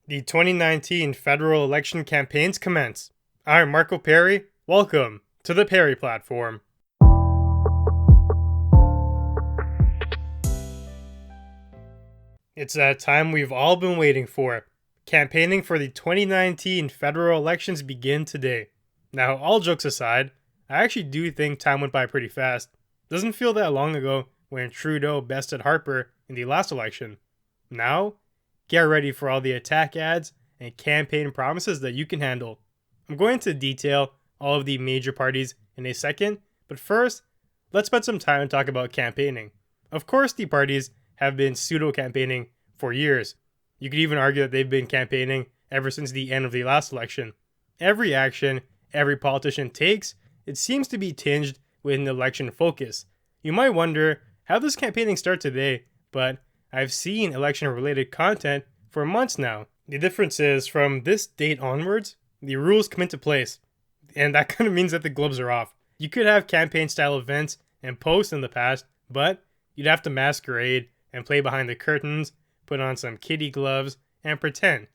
The 2019 federal election campaigns commence. I'm Marco Perri. Welcome to the Perri platform. It's that time we've all been waiting for. Campaigning for the 2019 federal elections begin today. Now, all jokes aside, I actually do think time went by pretty fast. Doesn't feel that long ago when Trudeau bested Harper in the last election. Now, get ready for all the attack ads and campaign promises that you can handle. I'm going to detail all of the major parties in a second, but first, let's spend some time and talk about campaigning. Of course, the parties have been pseudo-campaigning for years. You could even argue that they've been campaigning ever since the end of the last election. Every action every politician takes, it seems to be tinged with an election focus. You might wonder, how does campaigning start today? But I've seen election-related content for months now. The difference is, from this date onwards, the rules come into place. And that kind of means that the gloves are off. You could have campaign-style events and posts in the past, but you'd have to masquerade and play behind the curtains, put on some kiddie gloves, and pretend.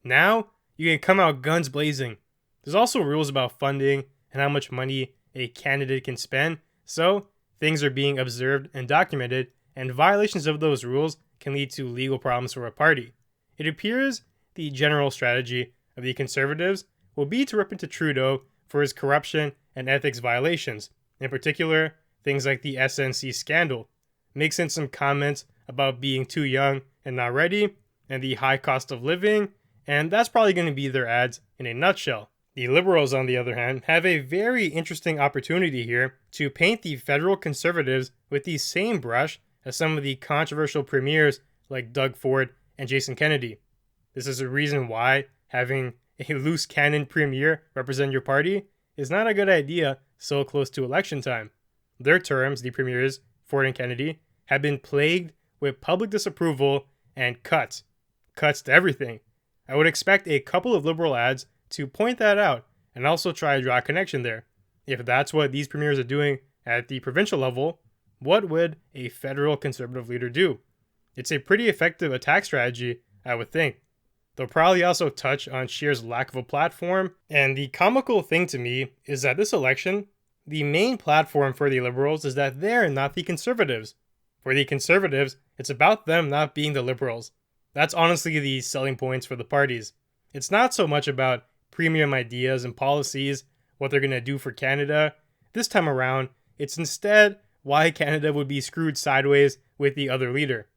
Now, you can come out guns blazing. There's also rules about funding and how much money a candidate can spend, so things are being observed and documented, and violations of those rules can lead to legal problems for a party. It appears the general strategy of the Conservatives will be to rip into Trudeau for his corruption and ethics violations, in particular, things like the SNC scandal. Mix in some comments about being too young and not ready, and the high cost of living, and that's probably going to be their ads in a nutshell. The Liberals, on the other hand, have a very interesting opportunity here to paint the federal Conservatives with the same brush as some of the controversial premiers like Doug Ford and Jason Kennedy. This is a reason why having a loose cannon premier represent your party is not a good idea so close to election time. Their terms, the premiers, Ford and Kennedy, have been plagued with public disapproval and cuts to everything. I would expect a couple of Liberal ads to point that out and also try to draw a connection there. If that's what these premiers are doing at the provincial level, what would a federal Conservative leader do? It's a pretty effective attack strategy, I would think. They'll probably also touch on Scheer's lack of a platform, and the comical thing to me is that this election, the main platform for the Liberals is that they're not the Conservatives. For the Conservatives, it's about them not being the Liberals. That's honestly the selling points for the parties. It's not so much about premium ideas and policies, what they're going to do for Canada. This time around, it's instead why Canada would be screwed sideways with the other leader.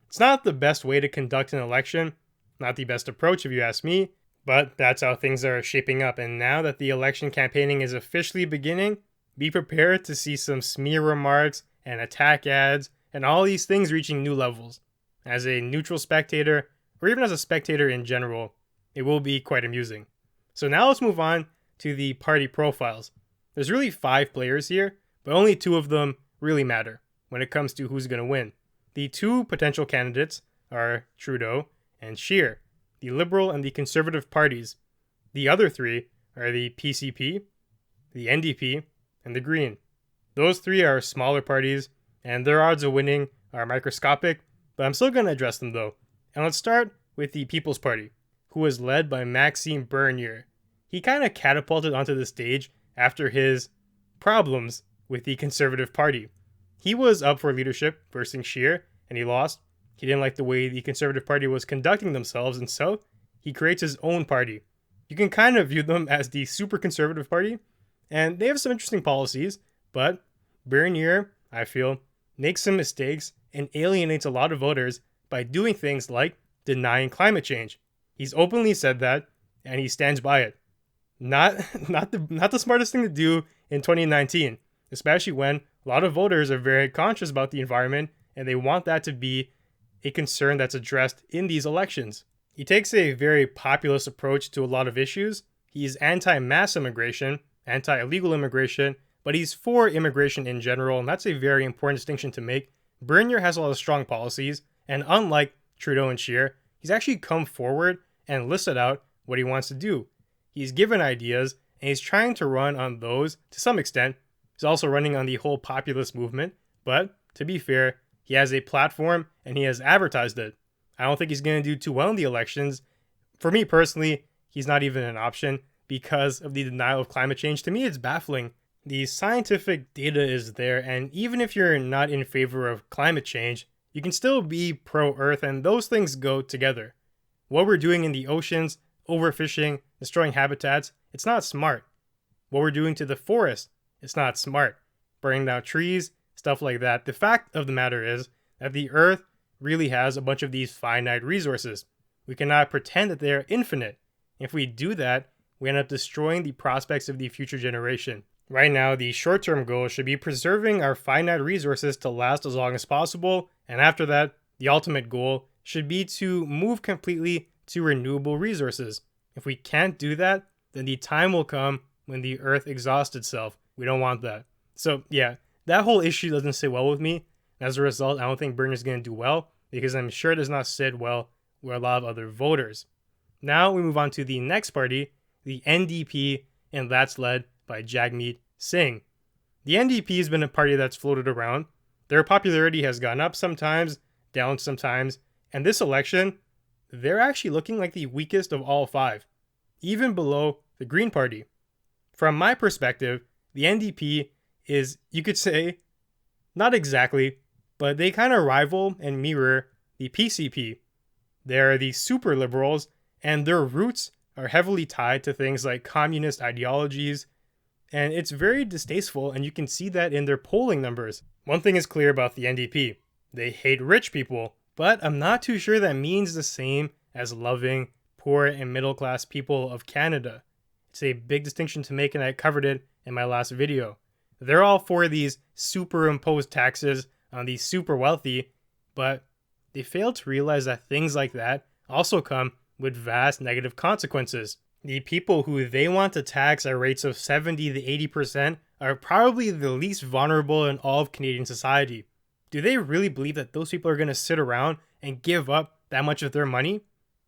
It's not the best way to conduct an election, not the best approach if you ask me, but that's how things are shaping up. And now that the election campaigning is officially beginning, be prepared to see some smear remarks and attack ads and all these things reaching new levels. As a neutral spectator, or even as a spectator in general, it will be quite amusing. So now let's move on to the party profiles. There's really 5 players here, but only 2 of them really matter when it comes to who's going to win. The 2 potential candidates are Trudeau and Scheer, the Liberal and the Conservative parties. The other 3 are the PCP, the NDP, and the Green. Those 3 are smaller parties, and their odds of winning are microscopic, but I'm still going to address them though. And let's start with the People's Party, who was led by Maxime Bernier. He kind of catapulted onto the stage after his problems with the Conservative Party. He was up for leadership versus Scheer, and he lost. He didn't like the way the Conservative Party was conducting themselves, and so he creates his own party. You can kind of view them as the super conservative party, and they have some interesting policies, but Bernier, I feel, makes some mistakes and alienates a lot of voters by doing things like denying climate change. He's openly said that, and he stands by it. Not the smartest thing to do in 2019, especially when a lot of voters are very conscious about the environment and they want that to be a concern that's addressed in these elections. He takes a very populist approach to a lot of issues. He's anti-mass immigration, anti-illegal immigration, but he's for immigration in general, and that's a very important distinction to make. Bernier has a lot of strong policies, and unlike Trudeau and Scheer, he's actually come forward and listed out what he wants to do. He's given ideas, and he's trying to run on those to some extent. He's also running on the whole populist movement, but to be fair, he has a platform and he has advertised it. I don't think he's going to do too well in the elections For me personally, he's not even an option because of the denial of climate change. To me, it's baffling. The scientific data is there, and even if you're not in favor of climate change, you can still be pro-Earth, and those things go together. What we're doing in the oceans, overfishing, destroying habitats, it's not smart. What we're doing to the forest, it's not smart. Burning down trees, stuff like that. The fact of the matter is that the Earth really has a bunch of these finite resources. We cannot pretend that they are infinite. If we do that, we end up destroying the prospects of the future generation. Right now, the short-term goal should be preserving our finite resources to last as long as possible, and after that, the ultimate goal should be to move completely to renewable resources. If we can't do that, then the time will come when the Earth exhausts itself. We don't want that. So yeah, that whole issue doesn't sit well with me. And as a result, I don't think Bernie's going to do well because I'm sure it does not sit well with a lot of other voters. Now we move on to the next party, the NDP, and that's led by Jagmeet Singh. The NDP has been a party that's floated around. Their popularity has gone up sometimes, down sometimes, and this election, they're actually looking like the weakest of all five, even below the Green Party. From my perspective, the NDP is, you could say, not exactly, but they kind of rival and mirror the PCP. They're the super liberals, and their roots are heavily tied to things like communist ideologies, and it's very distasteful, and you can see that in their polling numbers. One thing is clear about the NDP. They hate rich people, but I'm not too sure that means the same as loving poor and middle class people of Canada. It's a big distinction to make, and I covered it in my last video. They're all for these superimposed taxes on the super wealthy, but they fail to realize that things like that also come with vast negative consequences. The people who they want to tax at rates of 70 to 80% are probably the least vulnerable in all of Canadian society. Do they really believe that those people are going to sit around and give up that much of their money?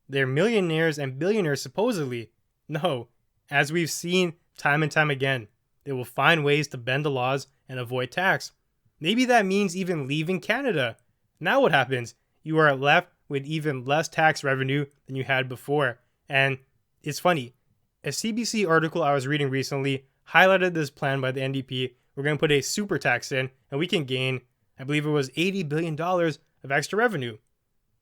They're millionaires and billionaires supposedly. No, as we've seen time and time again, they will find ways to bend the laws and avoid tax. Maybe that means even leaving Canada. Now what happens? You are left with even less tax revenue than you had before. And it's funny, a CBC article I was reading recently highlighted this plan by the NDP. We're going to put a super tax in and we can gain, I believe it was $80 billion of extra revenue.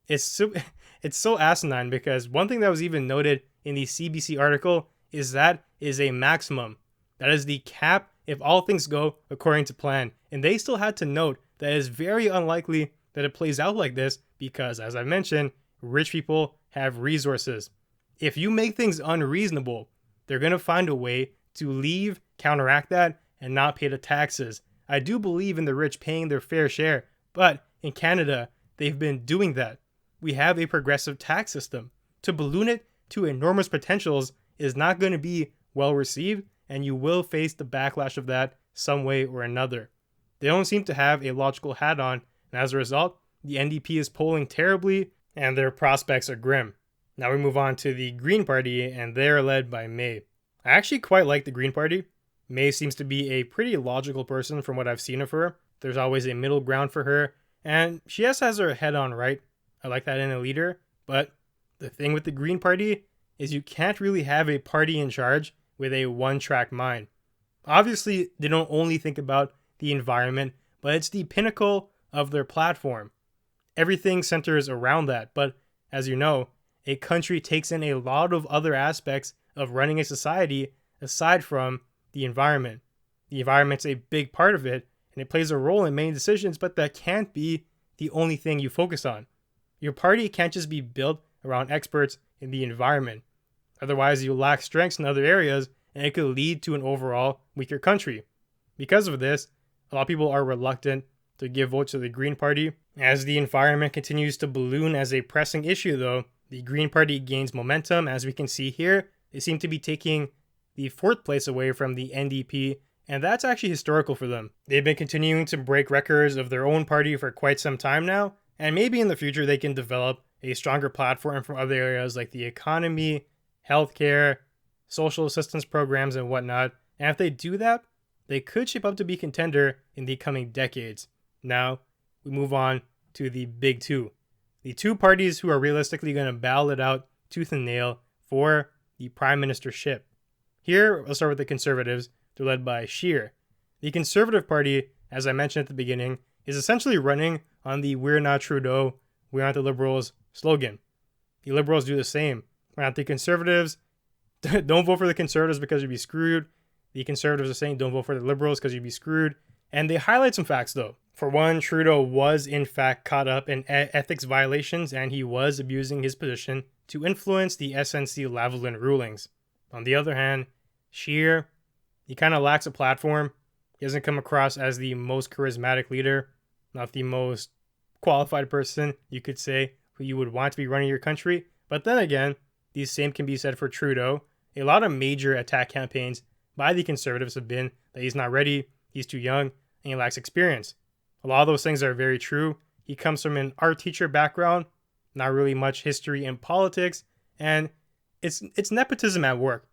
It's so asinine because one thing that was even noted in the CBC article is that is a maximum. That is the cap if all things go according to plan. And they still had to note that it is very unlikely that it plays out like this because, as I mentioned, rich people have resources. If you make things unreasonable, they're going to find a way to leave, counteract that, and not pay the taxes. I do believe in the rich paying their fair share, but in Canada, they've been doing that. We have a progressive tax system. To balloon it to enormous potentials is not going to be well received, and you will face the backlash of that some way or another. They don't seem to have a logical hat on, and as a result, the NDP is polling terribly, and their prospects are grim. Now we move on to the Green Party, and they're led by May. I actually quite like the Green Party. May seems to be a pretty logical person from what I've seen of her. There's always a middle ground for her, and she just has her head on right. I like that in a leader, but the thing with the Green Party is you can't really have a party in charge with a one-track mind. Obviously, they don't only think about the environment, but it's the pinnacle of their platform. Everything centers around that, but as you know, a country takes in a lot of other aspects of running a society aside from the environment. The environment's a big part of it, and it plays a role in many decisions, but that can't be the only thing you focus on. Your party can't just be built around experts in the environment. Otherwise, you lack strengths in other areas, and it could lead to an overall weaker country. Because of this, a lot of people are reluctant to give votes to the Green Party. As the environment continues to balloon as a pressing issue, though, the Green Party gains momentum. As we can see here, they seem to be taking the fourth place away from the NDP, and that's actually historical for them. They've been continuing to break records of their own party for quite some time now, and maybe in the future they can develop a stronger platform from other areas like the economy, healthcare, social assistance programs, and whatnot. And if they do that, they could shape up to be contender in the coming decades. Now, we move on to the big two. The two parties who are realistically going to battle it out tooth and nail for the prime ministership. Here, let's start with the Conservatives. They're led by Scheer. The Conservative Party, as I mentioned at the beginning, is essentially running on the "We're not Trudeau, we're not the Liberals" slogan. The Liberals do the same. We're not the Conservatives. Don't vote for the Conservatives because you'll be screwed. The Conservatives are saying don't vote for the Liberals because you'll be screwed. And they highlight some facts though. For one, Trudeau was in fact caught up in ethics violations and he was abusing his position to influence the SNC-Lavalin rulings. On the other hand, Scheer, he kind of lacks a platform. He doesn't come across as the most charismatic leader, not the most qualified person, you could say, who you would want to be running your country. But then again, the same can be said for Trudeau. A lot of major attack campaigns by the Conservatives have been that he's not ready, he's too young, and he lacks experience. A lot of those things are very true. He comes from an art teacher background, not really much history in politics, and it's nepotism at work.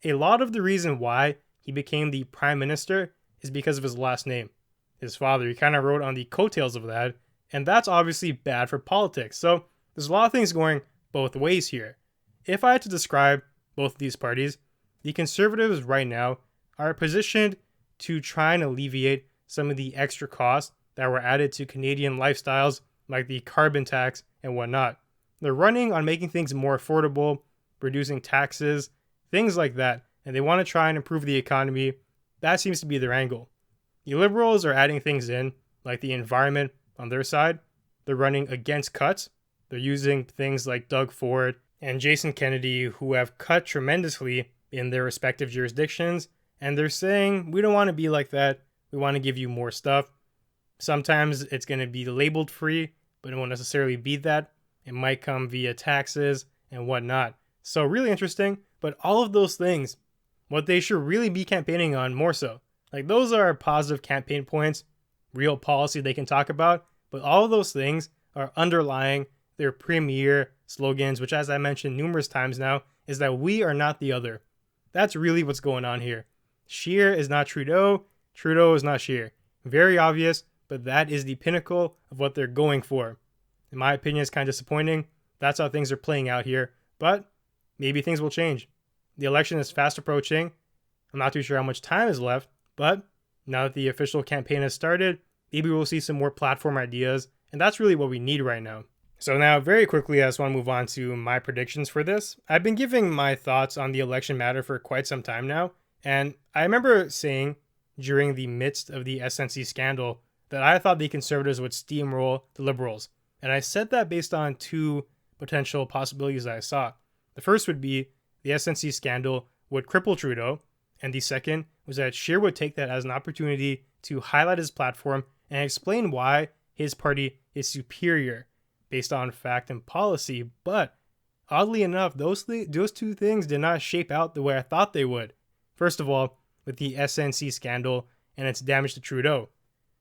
A lot of the reason why he became the prime minister is because of his last name. His father, he kind of rode on the coattails of that, and that's obviously bad for politics. So there's a lot of things going both ways here. If I had to describe both of these parties, the Conservatives right now are positioned to try and alleviate some of the extra costs that were added to Canadian lifestyles, like the carbon tax and whatnot. They're running on making things more affordable, reducing taxes, things like that, and they want to try and improve the economy. That seems to be their angle. The Liberals are adding things in, like the environment on their side. They're running against cuts. They're using things like Doug Ford and Jason Kennedy, who have cut tremendously in their respective jurisdictions, and they're saying, we don't want to be like that. We want to give you more stuff. Sometimes it's going to be labeled free, but it won't necessarily be that. It might come via taxes and whatnot. So really interesting, but all of those things, what they should really be campaigning on more so. Like those are positive campaign points, real policy they can talk about, but all of those things are underlying their premier slogans, which as I mentioned numerous times now, is that we are not the other. That's really what's going on here. Scheer is not Trudeau, Trudeau is not Scheer. Very obvious, but that is the pinnacle of what they're going for. In my opinion, it's kind of disappointing. That's how things are playing out here, but maybe things will change. The election is fast approaching. I'm not too sure how much time is left, but now that the official campaign has started, maybe we'll see some more platform ideas, and that's really what we need right now. So now, very quickly, I just want to move on to my predictions for this. I've been giving my thoughts on the election matter for quite some time now, and I remember saying during the midst of the SNC scandal that I thought the Conservatives would steamroll the Liberals, and I said that based on two potential possibilities that I saw. The first would be the SNC scandal would cripple Trudeau, and the second was that Scheer would take that as an opportunity to highlight his platform and explain why his party is superior based on fact and policy. But oddly enough, those two things did not shape out the way I thought they would. First of all, with the SNC scandal and its damage to Trudeau.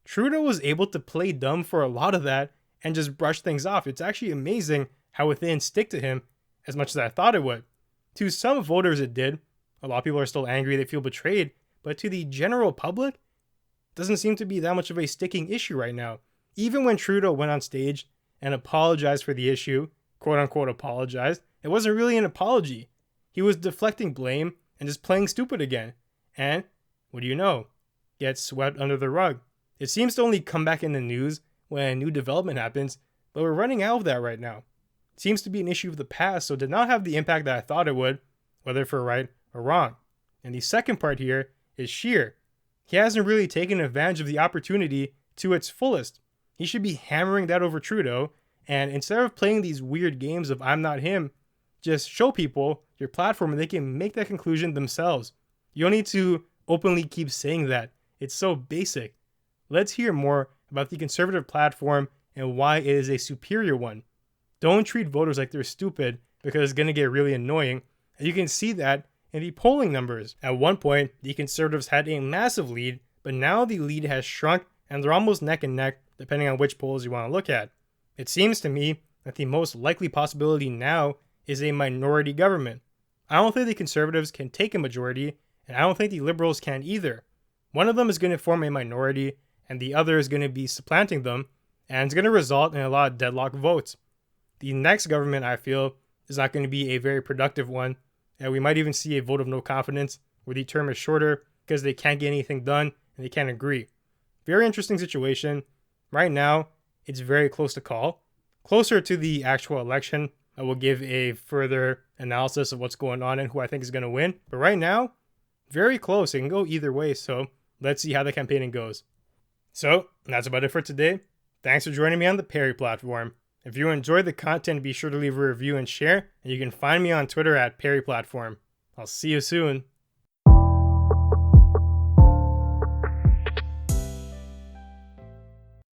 Trudeau was able to play dumb for a lot of that and just brush things off. It's actually amazing how it didn't stick to him as much as I thought it would. To some voters it did. A lot of people are still angry, they feel betrayed, but to the general public, it doesn't seem to be that much of a sticking issue right now. Even when Trudeau went on stage and apologized for the issue, quote unquote apologized, it wasn't really an apology. He was deflecting blame and just playing stupid again. And what do you know? Gets swept under the rug. It seems to only come back in the news when a new development happens, but we're running out of that right now. It seems to be an issue of the past, so it did not have the impact that I thought it would, whether for right or wrong. And the second part here is Scheer. He hasn't really taken advantage of the opportunity to its fullest. He should be hammering that over Trudeau, and instead of playing these weird games of I'm not him, just show people your platform and they can make that conclusion themselves. You don't need to openly keep saying that. It's so basic. Let's hear more about the Conservative platform and why it is a superior one. Don't treat voters like they're stupid because it's going to get really annoying. And you can see that in the polling numbers. At one point, the Conservatives had a massive lead, but now the lead has shrunk and they're almost neck and neck depending on which polls you want to look at. It seems to me that the most likely possibility now is a minority government. I don't think the Conservatives can take a majority, and I don't think the Liberals can either. One of them is going to form a minority, and the other is going to be supplanting them, and it's going to result in a lot of deadlock votes. The next government, I feel, is not going to be a very productive one. And we might even see a vote of no confidence where the term is shorter because they can't get anything done and they can't agree. Very interesting situation. Right now, it's very close to call. Closer to the actual election, I will give a further analysis of what's going on and who I think is going to win. But right now, very close. It can go either way. So let's see how the campaigning goes. So that's about it for today. Thanks for joining me on the Perri platform. If you enjoyed the content, be sure to leave a review and share. And you can find me on Twitter at Perri Platform. I'll see you soon.